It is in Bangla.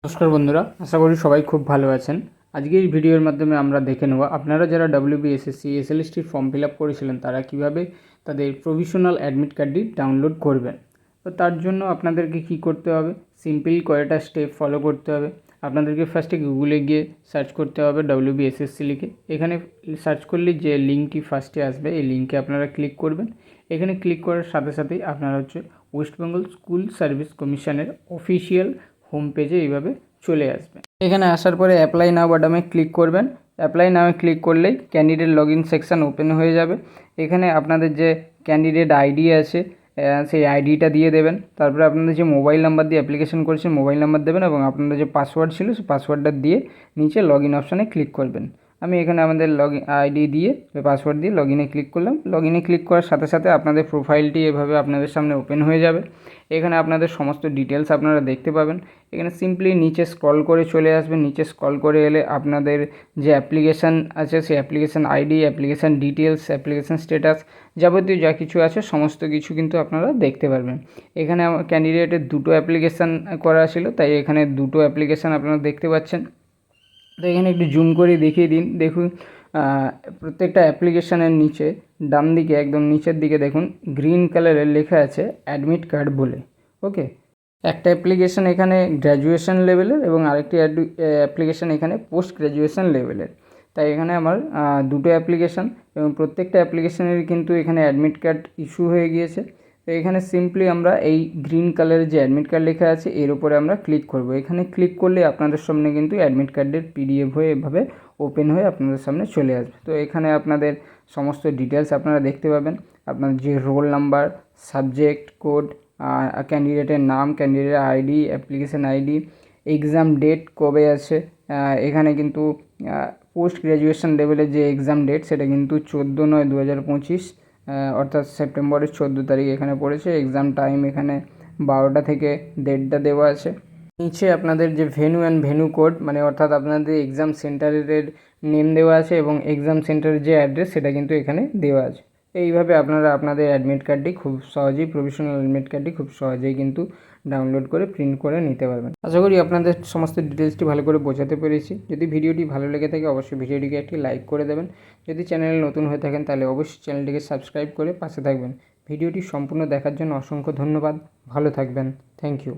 নমস্কার বন্ধুরা, আশা করি সবাই খুব ভালো আছেন। আজকের এই ভিডিওর মাধ্যমে আমরা দেখে নেব আপনারা যারা WBSSC SLSTর ফর্ম ফিল আপ করেছিলেন তারা কিভাবে তাদের প্রভিশনাল অ্যাডমিট কার্ডটি ডাউনলোড করবেন। তো তার জন্য আপনাদেরকে কি করতে হবে, সিম্পল কয়েকটা স্টেপ ফলো করতে হবে। আপনাদেরকে ফার্স্টে গুগলে গিয়ে সার্চ করতে হবে WBSSC লিখে। এখানে সার্চ করলে যে লিঙ্কটি ফার্স্টে আসবে এই লিঙ্কে আপনারা ক্লিক করবেন। এখানে ক্লিক করার সাথে সাথেই আপনারা ওয়েস্ট বেঙ্গল স্কুল সার্ভিস কমিশনের অফিসিয়াল হোম পেজে এইভাবে চলে আসবে। এখানে আসার পরে অ্যাপ্লাই নাও বাটনে ক্লিক করবেন। অ্যাপ্লাই নাও ক্লিক করলেই candidate log in section open হয়ে যাবে। এখানে আপনাদের যে ক্যান্ডিডেট আইডি আছে সেই আইডিটা দিয়ে দেবেন। তারপরে আপনাদের যে মোবাইল নাম্বার দিয়ে অ্যাপ্লিকেশন করেছেন মোবাইল নাম্বার দেবেন এবং আপনাদের যে পাসওয়ার্ড ছিল সেই পাসওয়ার্ডটা দিয়ে নিচে লগ ইন অপশানে ক্লিক করবেন। আমি এখানে আমাদের আইডি দিয়ে পাসওয়ার্ড দিয়ে লগ ইনে ক্লিক করলাম। লগ ইনে ক্লিক করার সাথে সাথে আপনাদের প্রোফাইলটি এভাবে আপনাদের সামনে ওপেন হয়ে যাবে। এখানে আপনাদের সমস্ত ডিটেলস আপনারা দেখতে পাবেন। এখানে সিম্পলি নিচে স্ক্রল করে চলে আসবেন। নিচে স্ক্রল করে এলে আপনাদের যে অ্যাপ্লিকেশান আছে সেই application ID, application details, application status যাবতীয় যা কিছু আছে সমস্ত কিছু কিন্তু আপনারা দেখতে পারবেন। এখানে আমার ক্যান্ডিডেটের দুটো অ্যাপ্লিকেশান করা ছিল, তাই এখানে দুটো অ্যাপ্লিকেশান আপনারা দেখতে পাচ্ছেন। তো এখানে একটু জুম করে দেখিয়ে দিন। দেখুন প্রত্যেকটা অ্যাপ্লিকেশানের নিচে ডান দিকে একদম নিচের দিকে দেখুন গ্রিন কালারের লেখা আছে অ্যাডমিট কার্ড বলে। ওকে, একটা অ্যাপ্লিকেশান এখানে গ্র্যাজুয়েশন লেভেলের এবং আরেকটি অ্যাপ্লিকেশান এখানে পোস্ট গ্র্যাজুয়েশন লেভেলের। তাই এখানে আমার দুটো অ্যাপ্লিকেশান এবং প্রত্যেকটা অ্যাপ্লিকেশানের কিন্তু এখানে অ্যাডমিট কার্ড ইস্যু হয়ে গিয়েছে। তো এখানে সিম্পলি আমরা এই গ্রিন কালারের যে অ্যাডমিট কার্ড লেখা আছে এর উপরে আমরা ক্লিক করব। এখানে ক্লিক করলে আপনাদের সামনে কিন্তু অ্যাডমিট কার্ডের PDF হয়ে এভাবে ওপেন হয়ে আপনাদের সামনে চলে আসবে। তো এখানে আপনাদের সমস্ত ডিটেলস আপনারা দেখতে পাবেন। আপনাদের যে রোল নাম্বার, সাবজেক্ট কোড, ক্যান্ডিডেটের নাম, ক্যান্ডিডেটের ID, application ID, exam date কবে আছে। এখানে কিন্তু পোস্ট গ্র্যাজুয়েশন লেভেলের যে এক্সাম ডেট সেটা কিন্তু 14/9/2025 অর্থাৎ সেপ্টেম্বরের 14 তারিখ এখানে পড়েছে। এক্সাম টাইম এখানে 12টা থেকে ডেটটা দেওয়া আছে। নিচে আপনাদের যে ভেন্যু অ্যান্ড ভেন্যু কোড মানে অর্থাৎ আপনাদের এক্সাম সেন্টারের নেম দেওয়া আছে এবং এক্সাম সেন্টারের যে অ্যাড্রেস সেটা কিন্তু এখানে দেওয়া আছে। এইভাবে আপনারা আপনাদের অ্যাডমিট কার্ডটি খুব সহজেই প্রভিশনাল অ্যাডমিট কার্ডটি খুব সহজেই কিন্তু ডাউনলোড করে প্রিন্ট করে নিতে পারবেন। আশা করি আপনাদের সমস্ত ডিটেলসটি ভালো করে বোঝাতে পেরেছি। যদি ভিডিওটি ভালো লেগে থাকে অবশ্যই ভিডিওটিকে একটি লাইক করে দেবেন। যদি চ্যানেলে নতুন হয়ে থাকেন তাহলে অবশ্যই চ্যানেলটিকে সাবস্ক্রাইব করে পাশে থাকবেন। ভিডিওটি সম্পূর্ণ দেখার জন্য অসংখ্য ধন্যবাদ। ভালো থাকবেন। Thank you.